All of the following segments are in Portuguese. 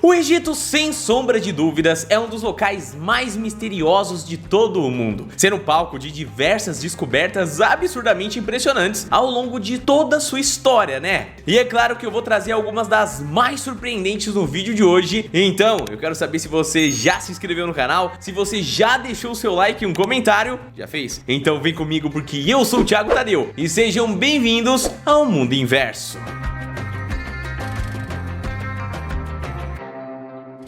O Egito, sem sombra de dúvidas, é um dos locais mais misteriosos de todo o mundo, sendo palco de diversas descobertas absurdamente impressionantes ao longo de toda a sua história, né? E é claro que eu vou trazer algumas das mais surpreendentes no vídeo de hoje, então eu quero saber se você já se inscreveu no canal, se você já deixou o seu like e um comentário. Já fez? Então vem comigo porque eu sou o Thiago Tadeu e sejam bem-vindos ao Mundo Inverso.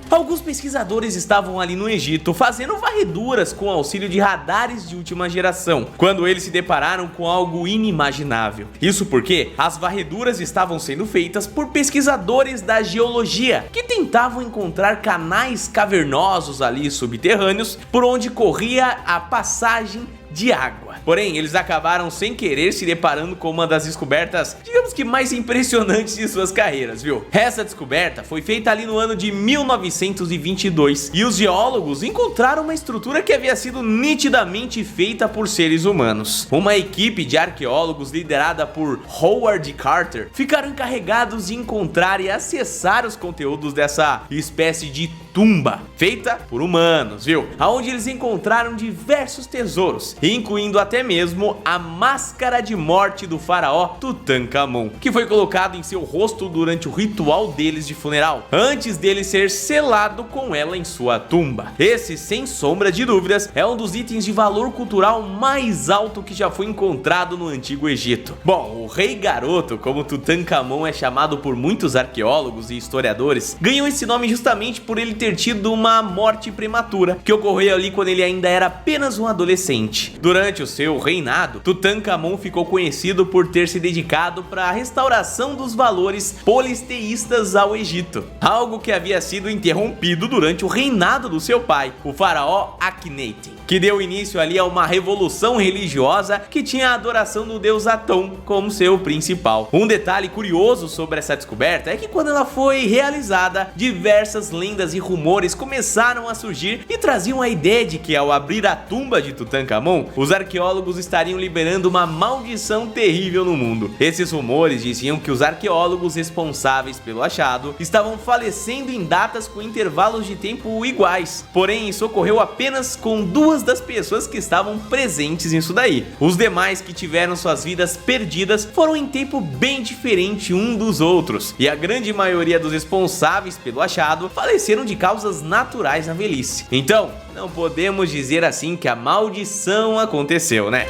Alguns pesquisadores estavam ali no Egito fazendo varreduras com auxílio de radares de última geração, quando eles se depararam com algo inimaginável. Isso porque as varreduras estavam sendo feitas por pesquisadores da geologia, que tentavam encontrar canais cavernosos ali subterrâneos por onde corria a passagem de água. Porém, eles acabaram sem querer se deparando com uma das descobertas, digamos que mais impressionantes de suas carreiras, viu? Essa descoberta foi feita ali no ano de 1922 e os geólogos encontraram uma estrutura que havia sido nitidamente feita por seres humanos. Uma equipe de arqueólogos liderada por Howard Carter ficaram encarregados de encontrar e acessar os conteúdos dessa espécie de tumba feita por humanos, viu? Aonde eles encontraram diversos tesouros, incluindo até mesmo a máscara de morte do faraó Tutankhamon, que foi colocado em seu rosto durante o ritual deles de funeral, antes dele ser selado com ela em sua tumba. Esse, sem sombra de dúvidas, é um dos itens de valor cultural mais alto que já foi encontrado no Antigo Egito. Bom, o Rei Garoto, como Tutankhamon é chamado por muitos arqueólogos e historiadores, ganhou esse nome justamente por ele ter tido uma morte prematura, que ocorreu ali quando ele ainda era apenas um adolescente. Durante o seu reinado, Tutankhamon ficou conhecido por ter se dedicado para a restauração dos valores politeístas ao Egito, algo que havia sido interrompido durante o reinado do seu pai, o faraó Akhenaten, que deu início ali a uma revolução religiosa que tinha a adoração do deus Atum como seu principal. Um detalhe curioso sobre essa descoberta é que quando ela foi realizada, diversas lendas e rumores começaram a surgir e traziam a ideia de que ao abrir a tumba de Tutankhamon, os arqueólogos estariam liberando uma maldição terrível no mundo. Esses rumores diziam que os arqueólogos responsáveis pelo achado estavam falecendo em datas com intervalos de tempo iguais, porém isso ocorreu apenas com duas das pessoas que estavam presentes nisso daí. Os demais que tiveram suas vidas perdidas foram em tempo bem diferente um dos outros, e a grande maioria dos responsáveis pelo achado faleceram de causas naturais na velhice. Então, não podemos dizer assim que a maldição aconteceu, né?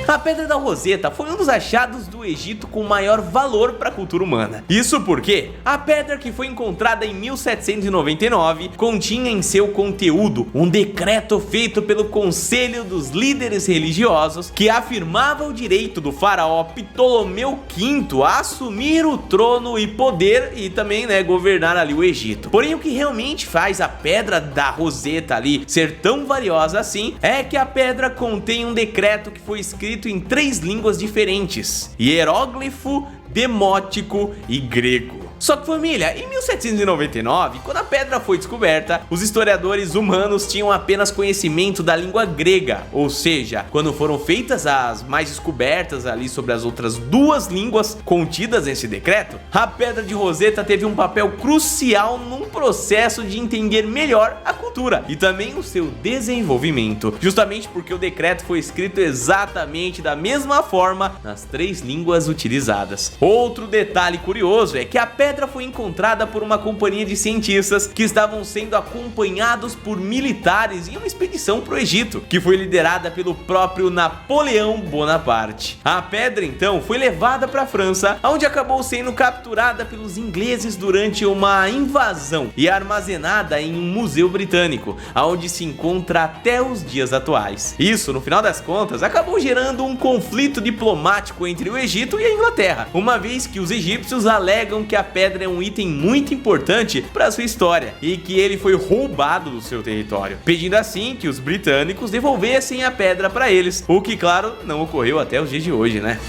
A Pedra da Roseta foi um dos achados do Egito com maior valor para a cultura humana. Isso porque a pedra, que foi encontrada em 1799, continha em seu conteúdo um decreto feito pelo Conselho dos Líderes Religiosos que afirmava o direito do faraó Ptolomeu V a assumir o trono e poder e também, governar ali o Egito. Porém, o que realmente faz a Pedra da Roseta ali ser tão valiosa assim é que a pedra contém um decreto que foi escrito em 3 línguas diferentes: hieróglifo, demótico e grego. Só que, família, em 1799, quando a pedra foi descoberta, os historiadores humanos tinham apenas conhecimento da língua grega, ou seja, quando foram feitas as mais descobertas ali sobre as outras 2 línguas contidas nesse decreto, a Pedra de Roseta teve um papel crucial num processo de entender melhor a cultura e também o seu desenvolvimento, justamente porque o decreto foi escrito exatamente da mesma forma nas 3 línguas utilizadas. Outro detalhe curioso é que a pedra foi encontrada por uma companhia de cientistas que estavam sendo acompanhados por militares em uma expedição para o Egito, que foi liderada pelo próprio Napoleão Bonaparte. A pedra então foi levada para a França, onde acabou sendo capturada pelos ingleses durante uma invasão e armazenada em um museu britânico, onde se encontra até os dias atuais. Isso, no final das contas, acabou gerando um conflito diplomático entre o Egito e a Inglaterra, uma vez que os egípcios alegam que a pedra é um item muito importante para sua história e que ele foi roubado do seu território, pedindo assim que os britânicos devolvessem a pedra para eles, o que, claro, não ocorreu até os dias de hoje, né?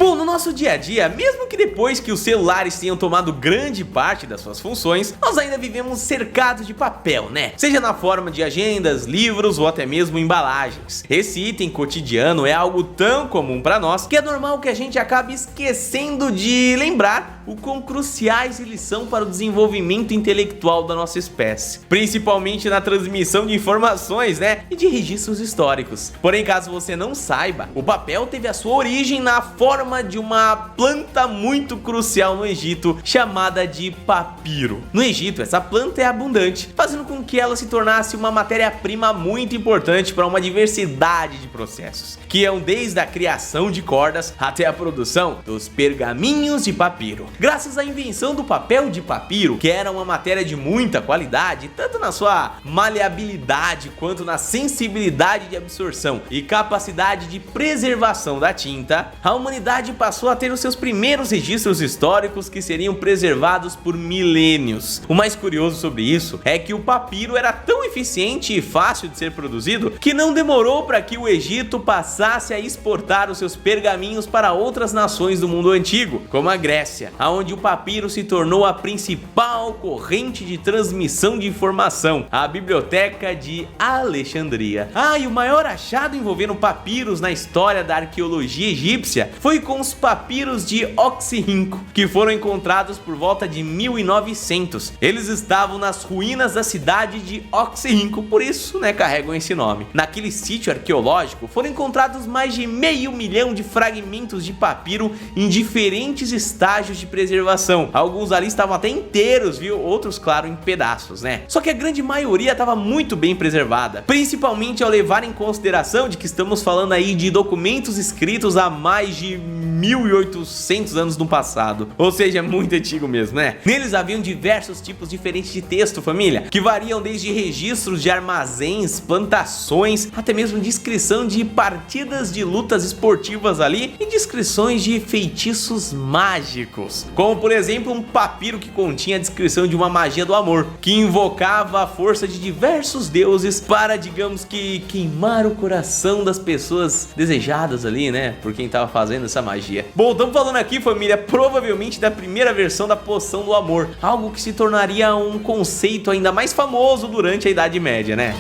Bom, no nosso dia a dia, mesmo que depois que os celulares tenham tomado grande parte das suas funções, nós ainda vivemos cercados de papel, né? Seja na forma de agendas, livros ou até mesmo embalagens. Esse item cotidiano é algo tão comum para nós que é normal que a gente acabe esquecendo de lembrar o quão cruciais eles são para o desenvolvimento intelectual da nossa espécie, principalmente na transmissão de informações, né, e de registros históricos. Porém, caso você não saiba, o papel teve a sua origem na forma de uma planta muito crucial no Egito, chamada de papiro. No Egito, essa planta é abundante, fazendo com que ela se tornasse uma matéria-prima muito importante para uma diversidade de processos, que iam desde a criação de cordas até a produção dos pergaminhos de papiro. Graças à invenção do papel de papiro, que era uma matéria de muita qualidade, tanto na sua maleabilidade quanto na sensibilidade de absorção e capacidade de preservação da tinta, a humanidade passou a ter os seus primeiros registros históricos que seriam preservados por milênios. O mais curioso sobre isso é que o papiro era tão eficiente e fácil de ser produzido que não demorou para que o Egito passasse a exportar os seus pergaminhos para outras nações do mundo antigo, como a Grécia, onde o papiro se tornou a principal corrente de transmissão de informação, a Biblioteca de Alexandria. E o maior achado envolvendo papiros na história da arqueologia egípcia foi com os papiros de Oxirrinco, que foram encontrados por volta de 1900. Eles estavam nas ruínas da cidade de Oxirrinco, por isso, carregam esse nome. Naquele sítio arqueológico foram encontrados mais de 500 mil de fragmentos de papiro em diferentes estágios de preservação. Alguns ali estavam até inteiros, viu? Outros, claro, em pedaços, né? Só que a grande maioria estava muito bem preservada, principalmente ao levar em consideração de que estamos falando aí de documentos escritos há mais de 1800 anos no passado, ou seja, muito antigo mesmo, né? Neles haviam diversos tipos diferentes de texto, família, que variam desde registros de armazéns, plantações, até mesmo descrição de partidas de lutas esportivas ali e descrições de feitiços mágicos, como por exemplo um papiro que continha a descrição de uma magia do amor, que invocava a força de diversos deuses para, digamos que, queimar o coração das pessoas desejadas ali, né, por quem tava fazendo essa magia. Bom, estamos falando aqui, família, provavelmente da primeira versão da poção do amor, algo que se tornaria um conceito ainda mais famoso durante a Idade Média, né?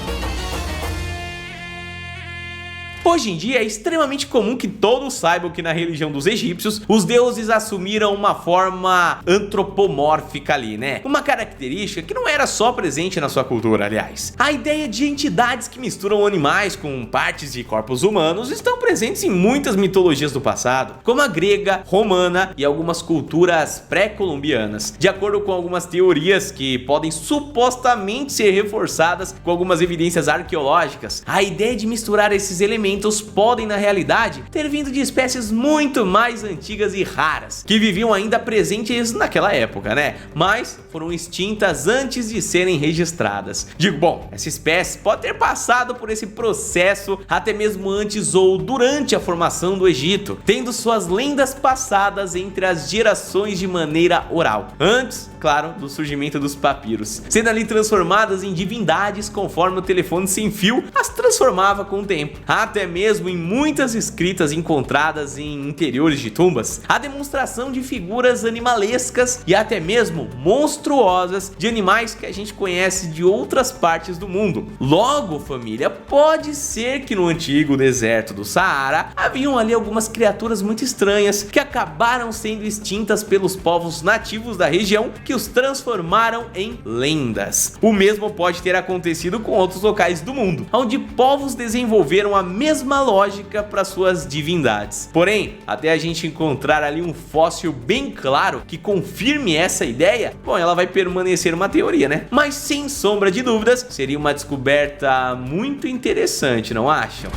Hoje em dia é extremamente comum que todos saibam que na religião dos egípcios os deuses assumiram uma forma antropomórfica ali, né? Uma característica que não era só presente na sua cultura, aliás. A ideia de entidades que misturam animais com partes de corpos humanos estão presentes em muitas mitologias do passado, como a grega, romana e algumas culturas pré-colombianas. De acordo com algumas teorias que podem supostamente ser reforçadas com algumas evidências arqueológicas, a ideia de misturar esses elementos podem na realidade ter vindo de espécies muito mais antigas e raras, que viviam ainda presentes naquela época, né? Mas foram extintas antes de serem registradas. Digo, bom, essa espécie pode ter passado por esse processo até mesmo antes ou durante a formação do Egito, tendo suas lendas passadas entre as gerações de maneira oral, antes, claro, do surgimento dos papiros, sendo ali transformadas em divindades conforme o telefone sem fio as transformava com o tempo. Até mesmo em muitas escritas encontradas em interiores de tumbas, a demonstração de figuras animalescas e até mesmo monstruosas de animais que a gente conhece de outras partes do mundo. Logo, família, pode ser que no antigo deserto do Saara haviam ali algumas criaturas muito estranhas que acabaram sendo extintas pelos povos nativos da região, que os transformaram em lendas. O mesmo pode ter acontecido com outros locais do mundo, onde povos desenvolveram a mesma lógica para suas divindades. Porém, até a gente encontrar ali um fóssil bem claro que confirme essa ideia, bom, ela vai permanecer uma teoria, né? Mas sem sombra de dúvidas, seria uma descoberta muito interessante, não acham?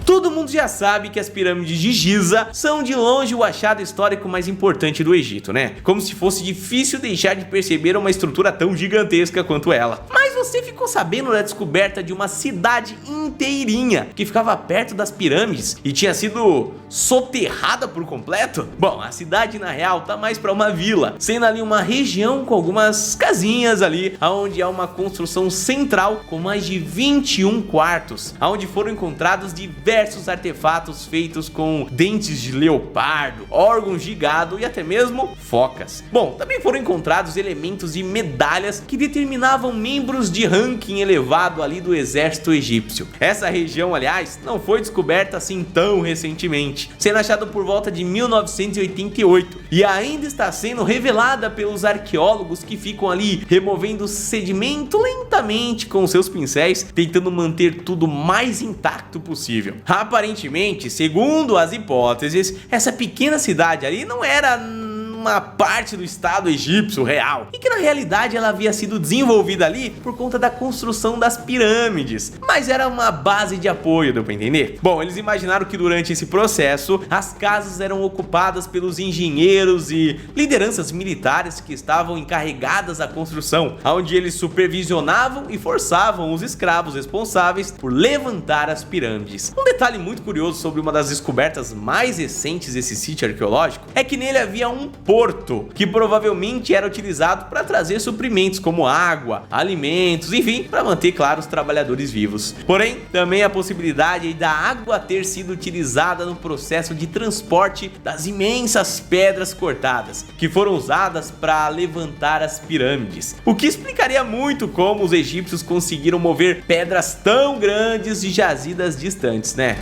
Todo mundo já sabe que as pirâmides de Giza são de longe o achado histórico mais importante do Egito, né? Como se fosse difícil deixar de perceber uma estrutura tão gigantesca quanto ela. Mas você ficou sabendo da descoberta de uma cidade inteirinha que ficava perto das pirâmides e tinha sido soterrada por completo? Bom, a cidade na real tá mais para uma vila, sendo ali uma região com algumas casinhas ali, onde há uma construção central com mais de 21 quartos, onde foram encontrados diversos artefatos feitos com dentes de leopardo, órgãos de gado e até mesmo focas. Bom, também foram encontrados elementos e medalhas que determinavam membros de ranking elevado ali do exército egípcio. Essa região, aliás, não foi descoberta assim tão recentemente, sendo achada por volta de 1988 e ainda está sendo revelada pelos arqueólogos que ficam ali removendo sedimento lentamente com seus pincéis, tentando manter tudo mais intacto possível. Aparentemente, segundo as hipóteses, essa pequena cidade ali não era uma parte do estado egípcio real, e que na realidade ela havia sido desenvolvida ali por conta da construção das pirâmides, mas era uma base de apoio, deu pra entender? Bom, eles imaginaram que durante esse processo as casas eram ocupadas pelos engenheiros e lideranças militares que estavam encarregadas da construção, onde eles supervisionavam e forçavam os escravos responsáveis por levantar as pirâmides. Um detalhe muito curioso sobre uma das descobertas mais recentes desse sítio arqueológico é que nele havia um porto, que provavelmente era utilizado para trazer suprimentos como água, alimentos, enfim, para manter, claro, os trabalhadores vivos. Porém, também a possibilidade da água ter sido utilizada no processo de transporte das imensas pedras cortadas, que foram usadas para levantar as pirâmides, o que explicaria muito como os egípcios conseguiram mover pedras tão grandes de jazidas distantes, né?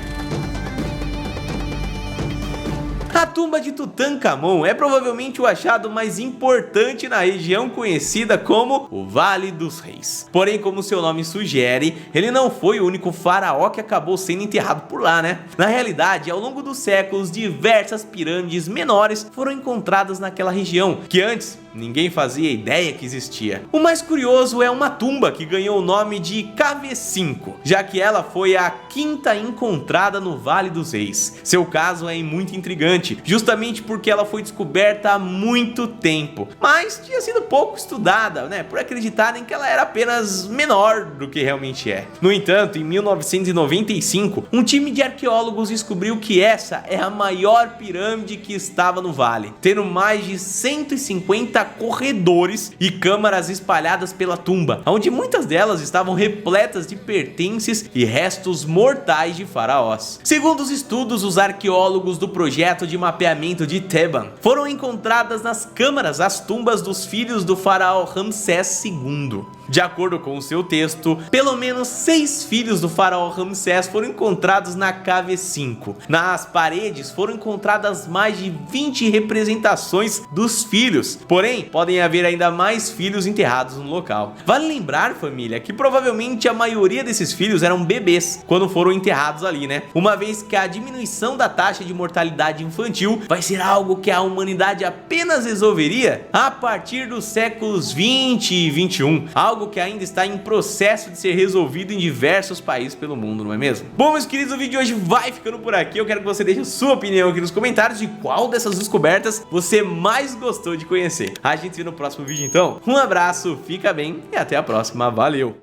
A tumba de Tutankhamon é provavelmente o achado mais importante na região conhecida como o Vale dos Reis. Porém, como seu nome sugere, ele não foi o único faraó que acabou sendo enterrado por lá, né? Na realidade, ao longo dos séculos, diversas pirâmides menores foram encontradas naquela região, que antes ninguém fazia ideia que existia. O mais curioso é uma tumba que ganhou o nome de KV5, já que ela foi a quinta encontrada no Vale dos Reis. Seu caso é muito intrigante, justamente porque ela foi descoberta há muito tempo, mas tinha sido pouco estudada, né, por acreditarem que ela era apenas menor do que realmente é. No entanto, em 1995, um time de arqueólogos descobriu que essa é a maior pirâmide que estava no vale, tendo mais de 150 corredores e câmaras espalhadas pela tumba, onde muitas delas estavam repletas de pertences e restos mortais de faraós. Segundo os estudos, os arqueólogos do projeto de mapeamento de Theban foram encontradas nas câmaras as tumbas dos filhos do faraó Ramsés II. De acordo com o seu texto, pelo menos 6 filhos do faraó Ramsés foram encontrados na KV5. Nas paredes foram encontradas mais de 20 representações dos filhos, porém podem haver ainda mais filhos enterrados no local. Vale lembrar, família, que provavelmente a maioria desses filhos eram bebês quando foram enterrados ali, né? Uma vez que a diminuição da taxa de mortalidade infantil vai ser algo que a humanidade apenas resolveria a partir dos séculos 20 e 21, algo que ainda está em processo de ser resolvido em diversos países pelo mundo, não é mesmo? Bom, meus queridos, o vídeo de hoje vai ficando por aqui. Eu quero que você deixe a sua opinião aqui nos comentários de qual dessas descobertas você mais gostou de conhecer. A gente se vê no próximo vídeo então. Um abraço, fica bem e até a próxima. Valeu!